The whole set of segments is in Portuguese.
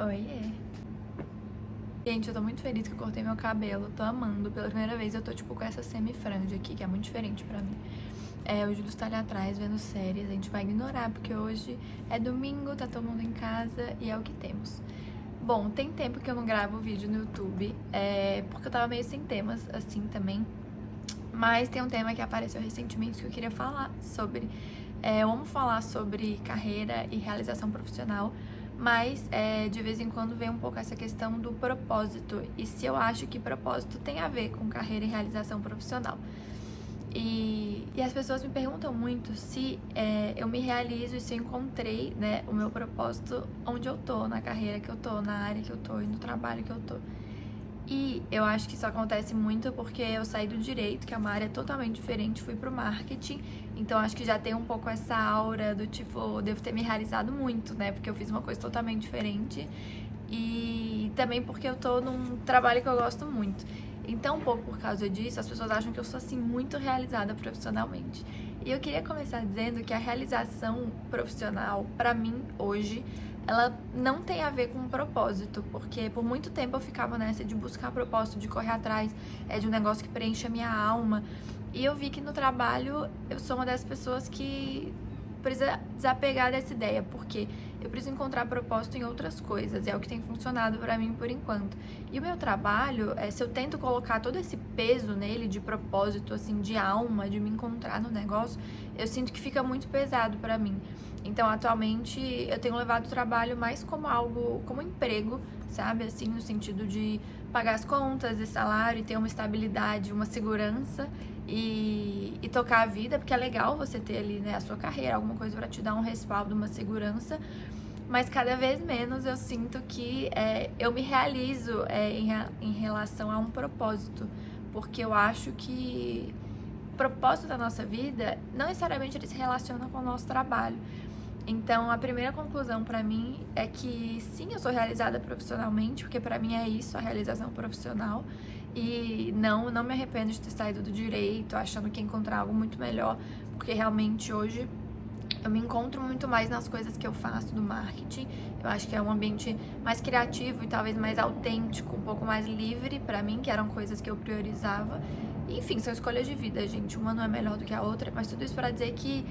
Oiê. Gente, eu tô muito feliz que eu cortei meu cabelo, tô amando. Pela primeira vez eu tô, tipo, com essa semi-franja aqui, que é muito diferente pra mim. O Júlio está ali atrás vendo séries, a gente vai ignorar, porque hoje é domingo, tá todo mundo em casa e é o que temos. Bom, tem tempo que eu não gravo vídeo no YouTube, porque eu tava meio sem temas, assim, também. Mas tem um tema que apareceu recentemente que eu queria falar sobre. Eu amo falar sobre carreira e realização profissional, mas de vez em quando vem um pouco essa questão do propósito e se eu acho que propósito tem a ver com carreira e realização profissional. E as pessoas me perguntam muito se eu me realizo e se eu encontrei, né, o meu propósito onde eu tô, na carreira que eu tô, na área que eu tô e no trabalho que eu tô. E eu acho que isso acontece muito porque eu saí do direito, que é uma área totalmente diferente, fui pro marketing. Então acho que já tem um pouco essa aura do tipo, devo ter me realizado muito, né? Porque eu fiz uma coisa totalmente diferente. E também porque eu tô num trabalho que eu gosto muito. Então, um pouco por causa disso, as pessoas acham que eu sou, assim, muito realizada profissionalmente. E eu queria começar dizendo que a realização profissional, pra mim, hoje, ela não tem a ver com um propósito, porque por muito tempo eu ficava nessa de buscar propósito, de correr atrás de um negócio que preenche a minha alma. E eu vi que no trabalho eu sou uma das pessoas que precisa desapegar dessa ideia, porque eu preciso encontrar propósito em outras coisas, é o que tem funcionado pra mim por enquanto. E o meu trabalho, se eu tento colocar todo esse peso nele de propósito, assim, de alma, de me encontrar no negócio, eu sinto que fica muito pesado pra mim. Então, atualmente, eu tenho levado o trabalho mais como algo, como emprego, sabe? Assim, no sentido de pagar as contas e salário e ter uma estabilidade, uma segurança e tocar a vida, porque é legal você ter ali, né, a sua carreira, alguma coisa pra te dar um respaldo, uma segurança. Mas cada vez menos eu sinto que eu me realizo em relação a um propósito, porque eu acho que o propósito da nossa vida não necessariamente ele se relaciona com o nosso trabalho. Então, a primeira conclusão pra mim é que sim, eu sou realizada profissionalmente, porque pra mim é isso, a realização profissional. E não me arrependo de ter saído do direito, achando que ia encontrar algo muito melhor, porque realmente hoje eu me encontro muito mais nas coisas que eu faço do marketing. Eu acho que é um ambiente mais criativo e talvez mais autêntico, um pouco mais livre pra mim, que eram coisas que eu priorizava. Enfim, são escolhas de vida, gente. Uma não é melhor do que a outra, mas tudo isso pra dizer que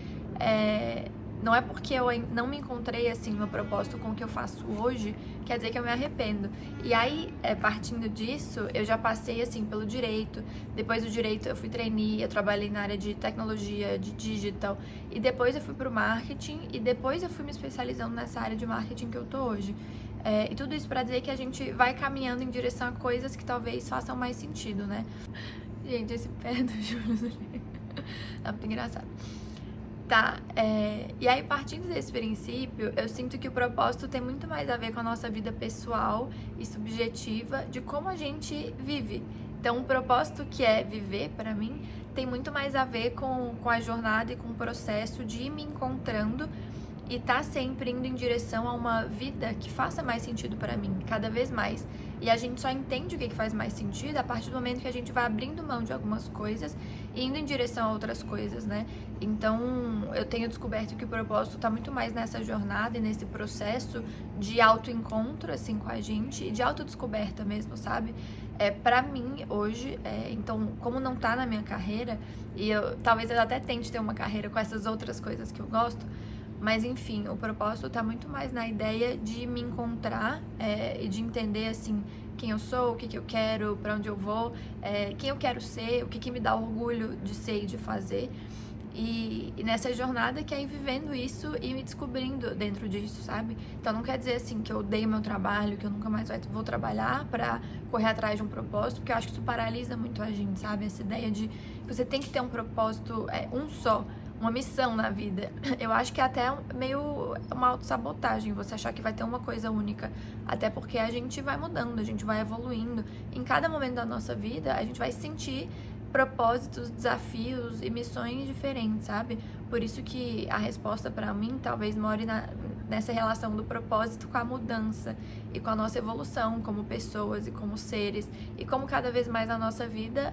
não é porque eu não me encontrei, assim, no meu propósito com o que eu faço hoje, quer dizer que eu me arrependo. E aí, partindo disso, eu já passei, assim, pelo direito. Depois do direito, eu fui trainee, eu trabalhei na área de tecnologia, de digital. E depois eu fui pro marketing. E depois eu fui me especializando nessa área de marketing que eu tô hoje. E tudo isso pra dizer que a gente vai caminhando em direção a coisas que talvez façam mais sentido, né? Gente, esse pé do Júlio tá muito engraçado. Tá, e aí partindo desse princípio, eu sinto que o propósito tem muito mais a ver com a nossa vida pessoal e subjetiva de como a gente vive. Então, o propósito que é viver, pra mim, tem muito mais a ver com a jornada e com o processo de ir me encontrando e tá sempre indo em direção a uma vida que faça mais sentido pra mim, cada vez mais. E a gente só entende o que faz mais sentido a partir do momento que a gente vai abrindo mão de algumas coisas e indo em direção a outras coisas, né? Então, eu tenho descoberto que o propósito tá muito mais nessa jornada e nesse processo de autoencontro, assim, com a gente e de autodescoberta mesmo, sabe? Pra mim, hoje, então, como não tá na minha carreira, e talvez eu até tente ter uma carreira com essas outras coisas que eu gosto, mas enfim, o propósito tá muito mais na ideia de me encontrar e de entender, assim, quem eu sou, o que eu quero, pra onde eu vou, quem eu quero ser, o que me dá orgulho de ser e de fazer. E nessa jornada que é ir vivendo isso e me descobrindo dentro disso, sabe? Então não quer dizer assim que eu odeio meu trabalho, que eu nunca mais vou trabalhar pra correr atrás de um propósito, porque eu acho que isso paralisa muito a gente, sabe? Essa ideia de que você tem que ter um propósito, um só, uma missão na vida. Eu acho que é até meio uma autossabotagem você achar que vai ter uma coisa única. Até porque a gente vai mudando, a gente vai evoluindo. Em cada momento da nossa vida, a gente vai sentir propósitos, desafios e missões diferentes, sabe? Por isso que a resposta pra mim talvez more nessa relação do propósito com a mudança e com a nossa evolução como pessoas e como seres e como cada vez mais na nossa vida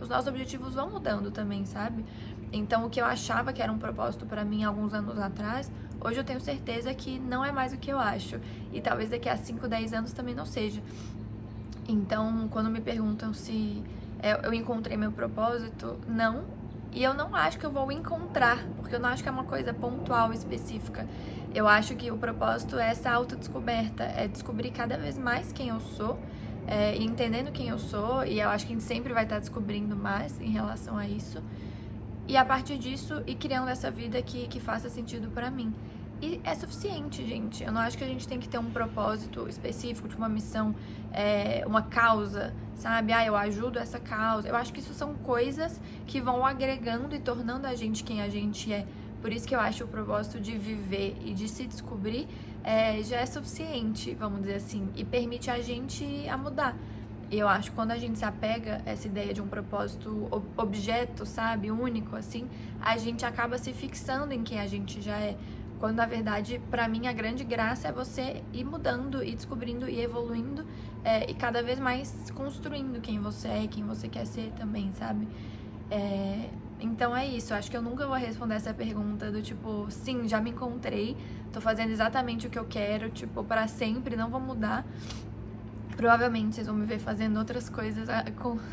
os nossos objetivos vão mudando também, sabe? Então o que eu achava que era um propósito pra mim alguns anos atrás, hoje eu tenho certeza que não é mais o que eu acho. E talvez daqui a 5, 10 anos também não seja. Então, quando me perguntam se eu encontrei meu propósito, não. E eu não acho que eu vou encontrar, porque eu não acho que é uma coisa pontual, específica. Eu acho que o propósito é essa autodescoberta, é descobrir cada vez mais quem eu sou, e entendendo quem eu sou, e eu acho que a gente sempre vai estar descobrindo mais em relação a isso. E a partir disso, ir criando essa vida que faça sentido pra mim. E é suficiente, gente. Eu não acho que a gente tem que ter um propósito específico, de uma missão, uma causa, sabe? Eu ajudo essa causa. Eu acho que isso são coisas que vão agregando e tornando a gente quem a gente é. Por isso que eu acho o propósito de viver e de se descobrir já é suficiente, vamos dizer assim, e permite a gente a mudar. E eu acho que quando a gente se apega a essa ideia de um propósito objeto, sabe, único, assim, a gente acaba se fixando em quem a gente já é. Quando, na verdade, pra mim, a grande graça é você ir mudando, e descobrindo e evoluindo, e cada vez mais construindo quem você é e quem você quer ser também, sabe? Então é isso, eu acho que eu nunca vou responder essa pergunta do tipo, sim, já me encontrei, tô fazendo exatamente o que eu quero, tipo, pra sempre, não vou mudar. Provavelmente vocês vão me ver fazendo outras coisas,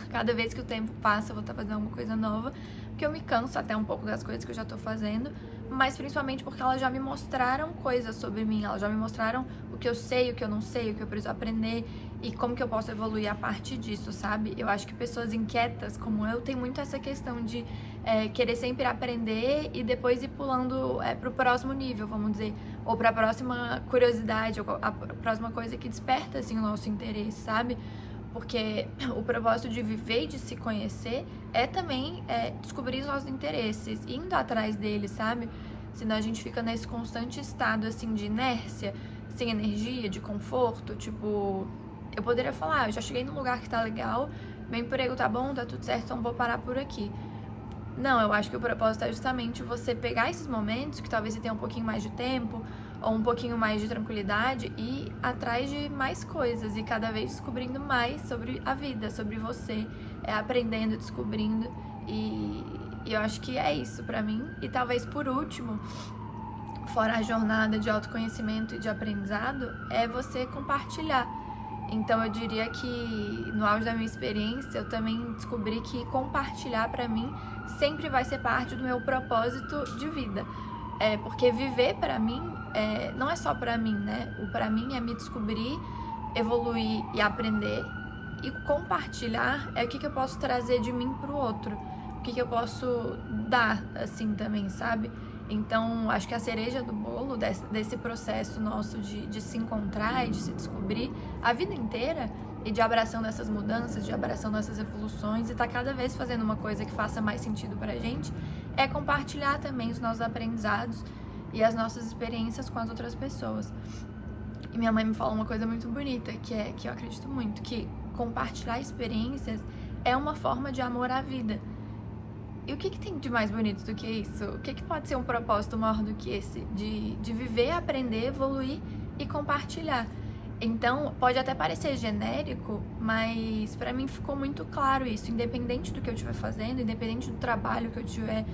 cada vez que o tempo passa eu vou estar fazendo alguma coisa nova, porque eu me canso até um pouco das coisas que eu já tô fazendo, mas principalmente porque elas já me mostraram coisas sobre mim, elas já me mostraram o que eu sei, o que eu não sei, o que eu preciso aprender e como que eu posso evoluir a partir disso, sabe? Eu acho que pessoas inquietas como eu têm muito essa questão de querer sempre aprender e depois ir pulando pro próximo nível, vamos dizer, ou pra próxima curiosidade, ou a próxima coisa que desperta, assim, o nosso interesse, sabe? Porque o propósito de viver e de se conhecer é também descobrir os nossos interesses, indo atrás deles, sabe? Senão a gente fica nesse constante estado, assim, de inércia, sem energia, de conforto, tipo... Eu poderia falar, eu já cheguei num lugar que tá legal, meu emprego tá bom, tá tudo certo, então vou parar por aqui. Não, eu acho que o propósito é justamente você pegar esses momentos, que talvez você tenha um pouquinho mais de tempo, ou um pouquinho mais de tranquilidade, e ir atrás de mais coisas, e cada vez descobrindo mais sobre a vida, sobre você, aprendendo, descobrindo, e eu acho que é isso pra mim. E talvez por último, fora a jornada de autoconhecimento e de aprendizado, é você compartilhar. Então eu diria que no auge da minha experiência eu também descobri que compartilhar pra mim sempre vai ser parte do meu propósito de vida. Porque viver pra mim não é só pra mim, né? O pra mim é me descobrir, evoluir e aprender. E compartilhar é o que eu posso trazer de mim pro outro. O que eu posso dar, assim, também, sabe? Então, acho que a cereja do bolo desse processo nosso de se encontrar e de se descobrir a vida inteira e de abração dessas mudanças, de abração dessas evoluções e tá cada vez fazendo uma coisa que faça mais sentido pra gente, é compartilhar também os nossos aprendizados e as nossas experiências com as outras pessoas. E minha mãe me falou uma coisa muito bonita, que eu acredito muito, que compartilhar experiências é uma forma de amor à vida. E o que tem de mais bonito do que isso? O que pode ser um propósito maior do que esse? De viver, aprender, evoluir e compartilhar. Então, pode até parecer genérico, mas pra mim ficou muito claro isso. Independente do que eu estiver fazendo, independente do trabalho que eu estiver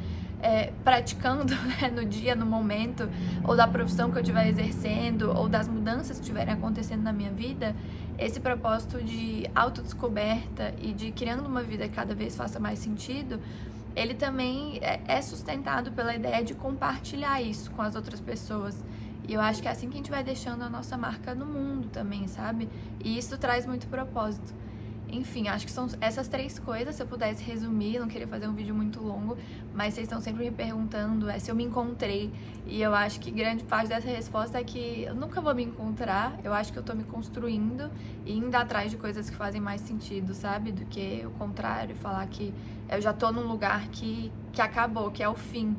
praticando, né, no dia, no momento, ou da profissão que eu estiver exercendo, ou das mudanças que estiverem acontecendo na minha vida, esse propósito de autodescoberta e de criando uma vida que cada vez faça mais sentido, ele também é sustentado pela ideia de compartilhar isso com as outras pessoas. E eu acho que é assim que a gente vai deixando a nossa marca no mundo também, sabe? E isso traz muito propósito. Enfim, acho que são essas 3 coisas, se eu pudesse resumir, não queria fazer um vídeo muito longo, mas vocês estão sempre me perguntando se eu me encontrei, e eu acho que grande parte dessa resposta é que eu nunca vou me encontrar, eu acho que eu tô me construindo e indo atrás de coisas que fazem mais sentido, sabe? Do que o contrário, falar que eu já tô num lugar que acabou, que é o fim.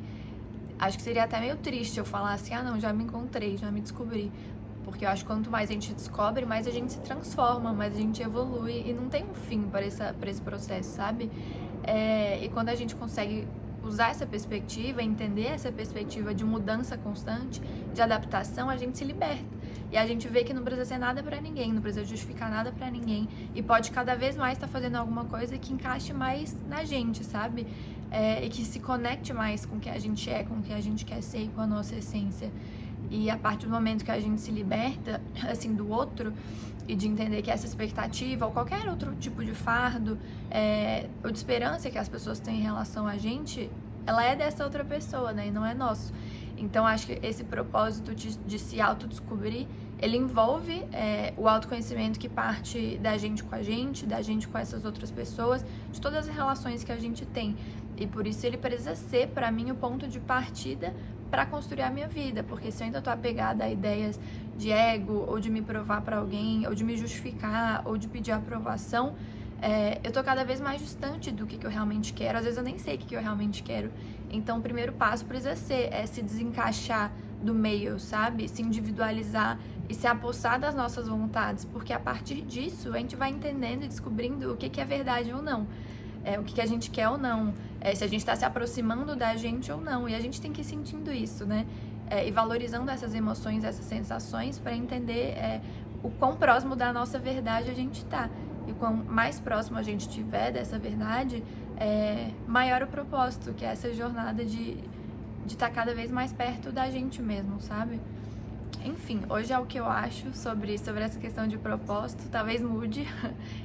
Acho que seria até meio triste eu falar assim, não, já me encontrei, já me descobri. Porque eu acho que quanto mais a gente descobre, mais a gente se transforma, mais a gente evolui e não tem um fim para esse processo, sabe? E quando a gente consegue usar essa perspectiva, entender essa perspectiva de mudança constante, de adaptação, a gente se liberta. E a gente vê que não precisa ser nada pra ninguém, não precisa justificar nada pra ninguém. E pode cada vez mais estar fazendo alguma coisa que encaixe mais na gente, sabe? E que se conecte mais com o que a gente é, com o que a gente quer ser e com a nossa essência. E a partir do momento que a gente se liberta, assim, do outro, e de entender que essa expectativa ou qualquer outro tipo de fardo ou de esperança que as pessoas têm em relação a gente, ela é dessa outra pessoa, né? E não é nosso. Então, acho que esse propósito de se autodescobrir, ele envolve o autoconhecimento que parte da gente com essas outras pessoas, de todas as relações que a gente tem. E por isso ele precisa ser, para mim, o ponto de partida para construir a minha vida, porque se eu ainda tô apegada a ideias de ego, ou de me provar para alguém, ou de me justificar, ou de pedir aprovação, eu tô cada vez mais distante do que eu realmente quero. Às vezes eu nem sei o que eu realmente quero. Então o primeiro passo precisa ser se desencaixar do meio, sabe? Se individualizar e se apossar das nossas vontades, porque a partir disso a gente vai entendendo e descobrindo o que é verdade ou não. O que a gente quer ou não, se a gente está se aproximando da gente ou não, e a gente tem que ir sentindo isso, né? E valorizando essas emoções, essas sensações, para entender o quão próximo da nossa verdade a gente tá. E quanto mais próximo a gente estiver dessa verdade, maior o propósito, que é essa jornada de estar cada vez mais perto da gente mesmo, sabe? Enfim, hoje é o que eu acho sobre essa questão de propósito. Talvez mude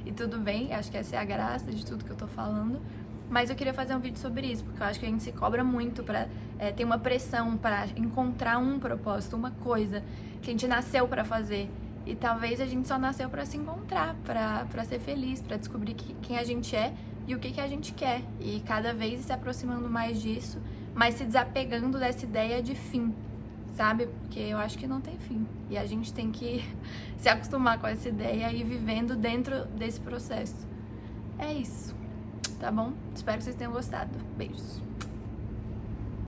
e tudo bem, acho que essa é a graça de tudo que eu tô falando. Mas eu queria fazer um vídeo sobre isso, porque eu acho que a gente se cobra muito pra ter uma pressão pra encontrar um propósito, uma coisa que a gente nasceu pra fazer. E talvez a gente só nasceu pra se encontrar, pra ser feliz, pra descobrir quem a gente é e o que a gente quer. E cada vez se aproximando mais disso, mas se desapegando dessa ideia de fim, sabe? Porque eu acho que não tem fim. E a gente tem que se acostumar com essa ideia e ir vivendo dentro desse processo. É isso, tá bom? Espero que vocês tenham gostado. Beijos.